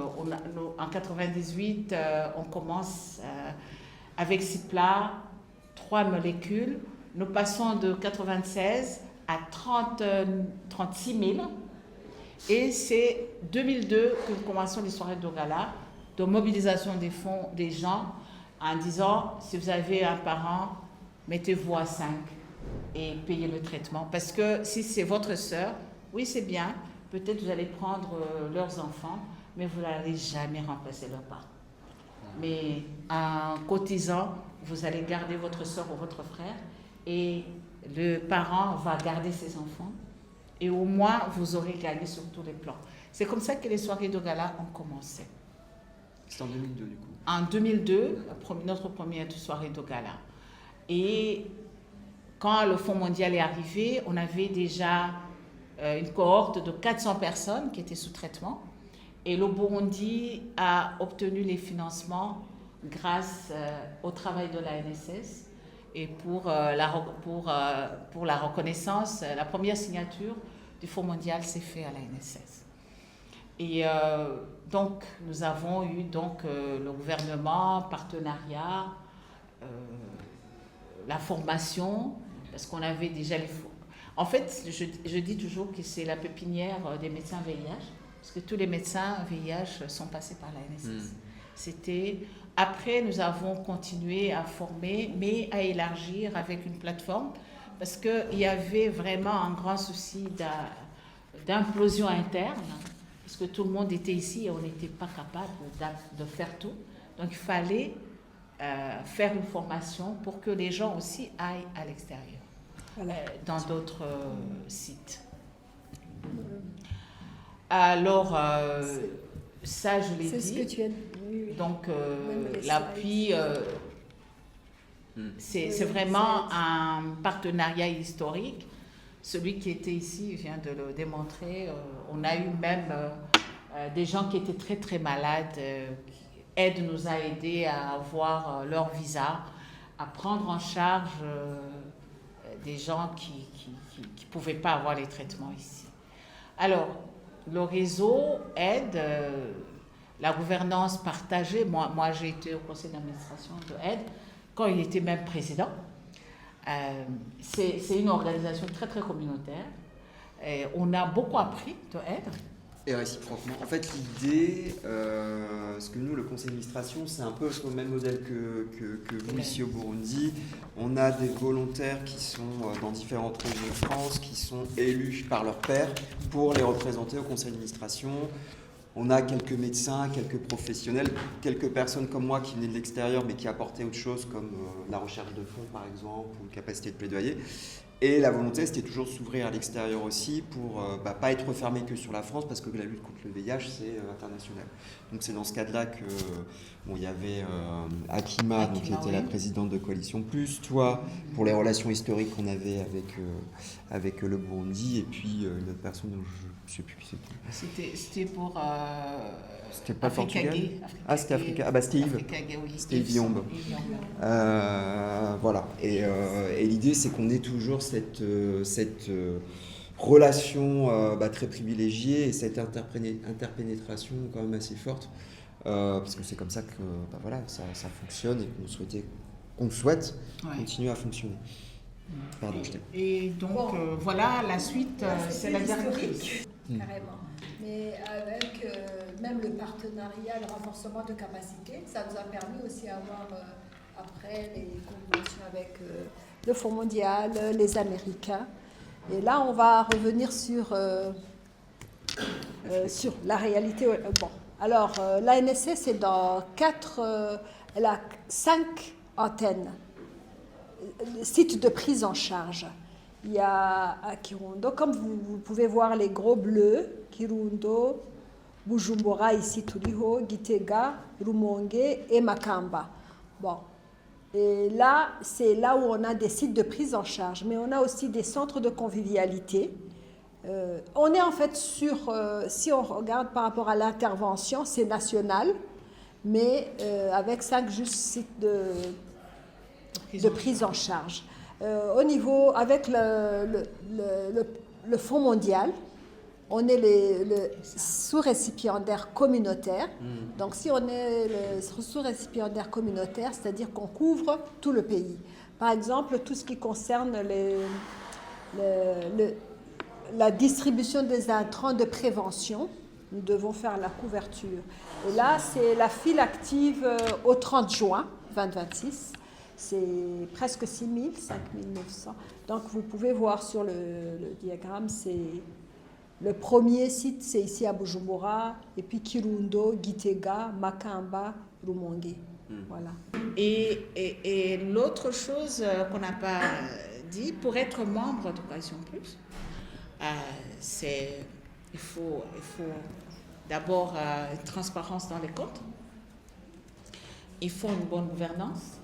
en 98, on commence avec Cipla, 3 molécules. Nous passons de 96 à 36 000. Et c'est 2002 que nous commençons les soirées de gala, de mobilisation des fonds des gens en disant, si vous avez un parent, mettez-vous à 5 et payez le traitement. Parce que si c'est votre sœur, oui c'est bien, peut-être vous allez prendre leurs enfants, mais vous n'allez jamais remplacer leur parent. Mais en cotisant, vous allez garder votre sœur ou votre frère, et le parent va garder ses enfants et au moins vous aurez gagné sur tous les plans. C'est comme ça que les soirées de gala ont commencé. C'est en 2002 du coup. En 2002, notre première soirée de gala. Et quand le Fonds mondial est arrivé, on avait déjà une cohorte de 400 personnes qui étaient sous traitement. Et le Burundi a obtenu les financements grâce au travail de la NSS. Et pour la reconnaissance, la première signature du Fonds mondial s'est faite à la NSS. Et donc, nous avons eu donc, le gouvernement, partenariat, la formation, parce qu'on avait déjà les... En fait, je dis toujours que c'est la pépinière des médecins VIH, parce que tous les médecins VIH sont passés par la NSS. C'était... Après, nous avons continué à former, mais à élargir avec une plateforme, parce qu'il y avait vraiment un grand souci d'implosion interne, parce que tout le monde était ici et on n'était pas capable de faire tout. Donc, il fallait faire une formation pour que les gens aussi aillent à l'extérieur, dans d'autres sites. Alors, ça, je l'ai dit. C'est ce que tu as dit. Donc, l'appui, c'est vraiment un partenariat historique. Celui qui était ici vient de le démontrer. On a eu même des gens qui étaient très, très malades. Aide nous a aidés à avoir leur visa, à prendre en charge des gens qui ne pouvaient pas avoir les traitements ici. Alors, le réseau Aide... la gouvernance partagée. Moi j'ai été au conseil d'administration de Aide quand il était même président. C'est une organisation très très communautaire. Et on a beaucoup appris de Aide. Et réciproquement. En fait, l'idée, parce que nous, le conseil d'administration, c'est un peu le même modèle que vous ici au Burundi. On a des volontaires qui sont dans différentes régions de France, qui sont élus par leurs pairs pour les représenter au conseil d'administration. On a quelques médecins, quelques professionnels, quelques personnes comme moi qui venaient de l'extérieur mais qui apportaient autre chose comme la recherche de fonds par exemple ou une capacité de plaidoyer. Et la volonté, c'était toujours de s'ouvrir à l'extérieur aussi pour pas être fermé que sur la France parce que la lutte contre le VIH, c'est international. Donc c'est dans ce cadre-là que il y avait Akima, qui était la présidente de Coalition Plus, toi, pour les relations historiques qu'on avait avec le Burundi, et puis une autre personne dont je ne sais plus qui c'était. C'était pour... C'était pas Africa Portugal. Gay. C'était Africa. Ah bah c'était Yves. C'était Yves Yombe. Voilà. Et l'idée, c'est qu'on ait toujours cette relation très privilégiée et cette interpénétration quand même assez forte. Parce que c'est comme ça que ça fonctionne et qu'on souhaite continuer à fonctionner. Pardon, je t'ai... Et donc, voilà, la suite, c'est la dernière. Carrément. Mais avec même le partenariat, le renforcement de capacité, ça nous a permis aussi d'avoir après les conventions avec le Fonds mondial, les Américains. Et là, on va revenir sur la réalité. Bon, alors, l'ANSS est dans elle a 5 antennes, sites de prise en charge. Il y a à Kirundo, comme vous pouvez voir les gros bleus, Kirundo, Bujumbura, ici Turiho, Gitega, Rumongue et Makamba. Bon, et là, c'est là où on a des sites de prise en charge, mais on a aussi des centres de convivialité. On est en fait si on regarde par rapport à l'intervention, c'est national, mais avec 5 juste sites de prise en charge. Au niveau, avec le Fonds mondial, on est le sous-récipiendaire communautaire. Donc, si on est le sous-récipiendaire communautaire, c'est-à-dire qu'on couvre tout le pays. Par exemple, tout ce qui concerne la distribution des intrants de prévention, nous devons faire la couverture. Et là, c'est la file active au 30 juin 2026. C'est presque 6 000, 5 900. Donc, vous pouvez voir sur le diagramme, c'est le premier site, c'est ici à Bujumbura, et puis Kirundo, Gitega, Makamba, Rumongue. Voilà. Et l'autre chose qu'on n'a pas dit, pour être membre de Coalition Plus, il faut d'abord une transparence dans les comptes, il faut une bonne gouvernance.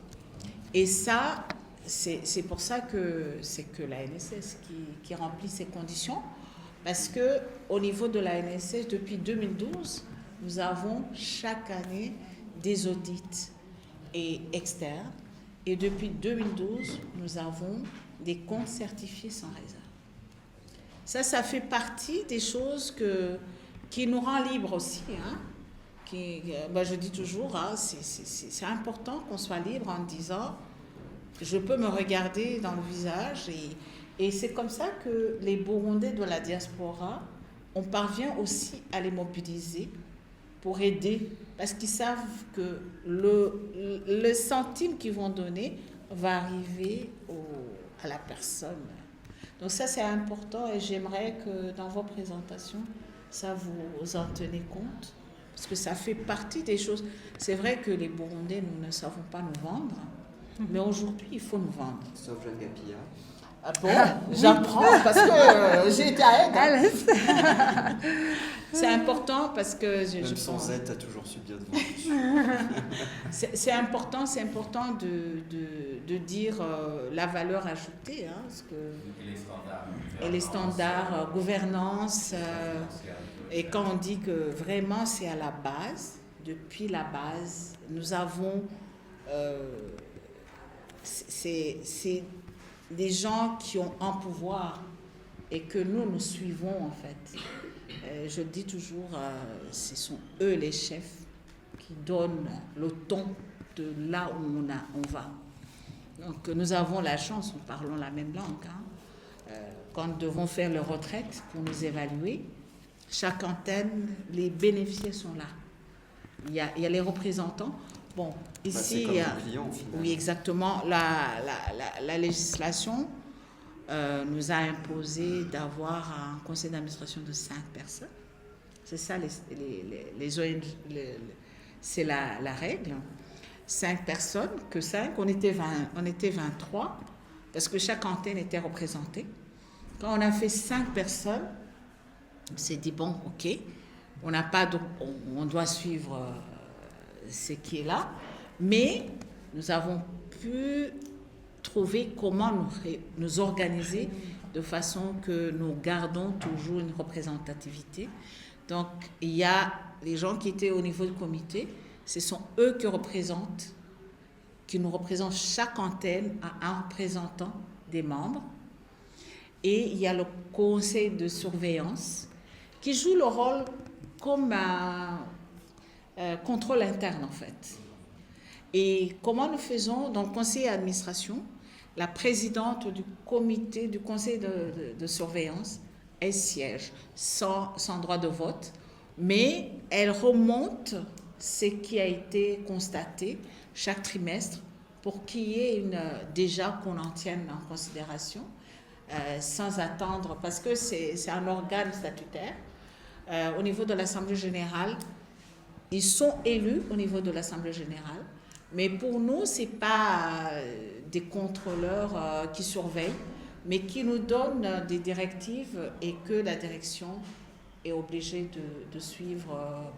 Et ça, c'est pour ça que c'est que l'ANSS qui remplit ces conditions. Parce qu'au niveau de l'ANSS, depuis 2012, nous avons chaque année des audits externes. Et depuis 2012, nous avons des comptes certifiés sans réserve. Ça fait partie des choses qui nous rend libres aussi. Hein. Je dis toujours, hein, c'est important qu'on soit libre en disant je peux me regarder dans le visage et c'est comme ça que les Burundais de la diaspora, on parvient aussi à les mobiliser pour aider parce qu'ils savent que le centime qu'ils vont donner va arriver à la personne. Donc ça c'est important et j'aimerais que dans vos présentations, ça vous en tenez compte. Parce que ça fait partie des choses. C'est vrai que les Burundais, nous ne savons pas nous vendre, mais aujourd'hui, il faut nous vendre. Sauf Jeanne Gapilla. Ah bon, j'apprends parce que j'ai été à Aide. C'est important parce que... Même sans aide, tu as toujours su bien te vendre. C'est important de dire la valeur ajoutée. Hein, parce que, et les standards, gouvernance... Et quand on dit que vraiment c'est à la base, depuis la base, nous avons, c'est des gens qui ont un pouvoir et que nous suivons en fait. Je dis toujours, ce sont eux les chefs qui donnent le ton de là où on va. Donc nous avons la chance, nous parlons la même langue. Quand nous devons faire les retraites pour nous évaluer, chaque antenne, les bénéficiaires sont là. Il y a les représentants. Bon, ici, c'est comme un client, finalement. Oui, exactement. La législation nous a imposé d'avoir un conseil d'administration de 5 personnes. C'est ça, les ONG, c'est la règle. 5 personnes, que 5, on était 23, parce que chaque antenne était représentée. Quand on a fait 5 personnes, on s'est dit, bon, ok, on doit suivre ce qui est là, mais nous avons pu trouver comment nous organiser de façon que nous gardons toujours une représentativité. Donc, il y a les gens qui étaient au niveau du comité, ce sont eux qui nous représentent. Chaque antenne a un représentant des membres. Et il y a le conseil de surveillance qui joue le rôle comme un contrôle interne en fait. Et comment nous faisons dans le conseil d'administration, la présidente du comité du conseil de surveillance, elle siège sans droit de vote, mais elle remonte ce qui a été constaté chaque trimestre pour qu'il y ait déjà qu'on en tienne en considération sans attendre, parce que c'est un organe statutaire. Au niveau de l'Assemblée générale, ils sont élus au niveau de l'Assemblée générale, mais pour nous, ce n'est pas des contrôleurs qui surveillent, mais qui nous donnent des directives et que la direction est obligée de suivre.